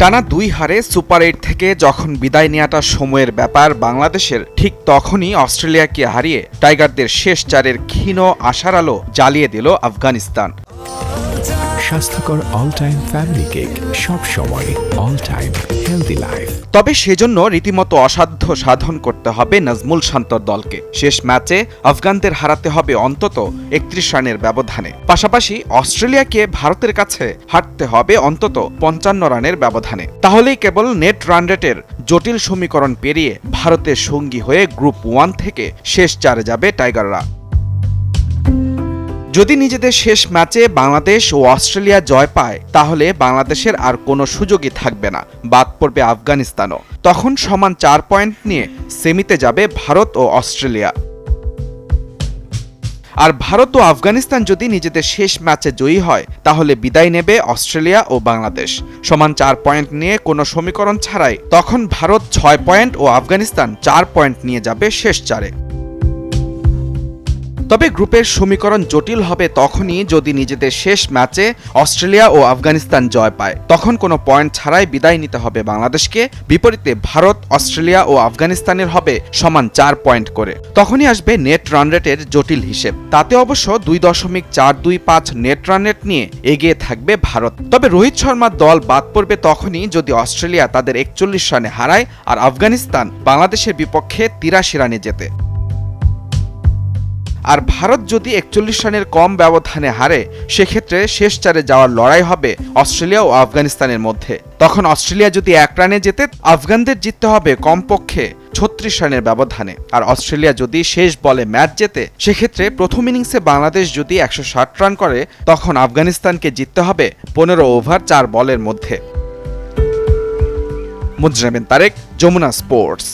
টানা 2 হারে সুপার 8 থেকে যখন বিদায় নেওয়াটা সময়ের ব্যাপার বাংলাদেশের, ঠিক তখনই অস্ট্রেলিয়াকে হারিয়ে টাইগারদের শেষ চারের ক্ষীণ আশার আলো জ্বালিয়ে দিল আফগানিস্তান। স্বাস্থ্যকর অল টাইম ফ্যামিলি কেক, সব সময় অল টাইম হেলদি লাইফ। তবে সেজন্য রীতিমতো অসাধ্য সাধন করতে হবে নাজমুল শান্তর দলকে। শেষ ম্যাচে আফগানদের হারাতে হবে অন্তত 31 রানের ব্যবধানে, পাশাপাশি অস্ট্রেলিয়াকে ভারতের কাছে হারতে হবে অন্তত 55 রানের ব্যবধানে। তাহলেই কেবল নেট রান রেটের জটিল সমীকরণ পেরিয়ে ভারতের সঙ্গী হয়ে গ্রুপ 1 থেকে শেষ চারে যাবে টাইগাররা। যদি নিজেদের শেষ ম্যাচে বাংলাদেশ ও অস্ট্রেলিয়া জয় পায়, তাহলে বাংলাদেশের আর কোনো সুযোগই থাকবে না, বাদ পড়বে আফগানিস্তানও। তখন সমান 4 পয়েন্ট নিয়ে সেমিতে যাবে ভারত ও অস্ট্রেলিয়া। আর ভারত ও আফগানিস্তান যদি নিজেদের শেষ ম্যাচে জয়ী হয়, তাহলে বিদায় নেবে অস্ট্রেলিয়া ও বাংলাদেশ। সমান 4 পয়েন্ট নিয়ে কোনো সমীকরণ ছাড়াই তখন ভারত 6 পয়েন্ট ও আফগানিস্তান 4 পয়েন্ট নিয়ে যাবে শেষ চারে। তবে গ্রুপের সমীকরণ জটিল হবে তখনই যদি নিজেদের শেষ ম্যাচে অস্ট্রেলিয়া ও আফগানিস্তান জয় পায়। তখন কোনো পয়েন্ট ছাড়াই বিদায় নিতে হবে বাংলাদেশকে। বিপরীতে ভারত, অস্ট্রেলিয়া ও আফগানিস্তানের হবে সমান 4 পয়েন্ট করে। তখনই আসবে নেট রান রেটের জটিল হিসেব। তাতে অবশ্য 2.425 নেট রান রেট নিয়ে এগিয়ে থাকবে ভারত। তবে রোহিত শর্মার দল বাদ পড়বে তখনই যদি অস্ট্রেলিয়া তাদের 41 রানে হারায় আর আফগানিস্তান বাংলাদেশের বিপক্ষে 83 রানে জেতে। আর ভারত যদি 41 রানের কম ব্যবধানে হারে, সেক্ষেত্রে শেষ চারে যাওয়ার লড়াই হবে অস্ট্রেলিয়া ও আফগানিস্তানের মধ্যে। তখন অস্ট্রেলিয়া যদি 1 রানে জেতে, আফগানদের জিততে হবে কমপক্ষে 36 রানের ব্যবধানে। আর অস্ট্রেলিয়া যদি শেষ বলে ম্যাচ জেতে, সেক্ষেত্রে প্রথম ইনিংসে বাংলাদেশ যদি 160 রান করে, তখন আফগানিস্তানকে জিততে হবে 15 ওভার 4 বলের মধ্যে। মুজরাবিন তারেক, যমুনা স্পোর্টস।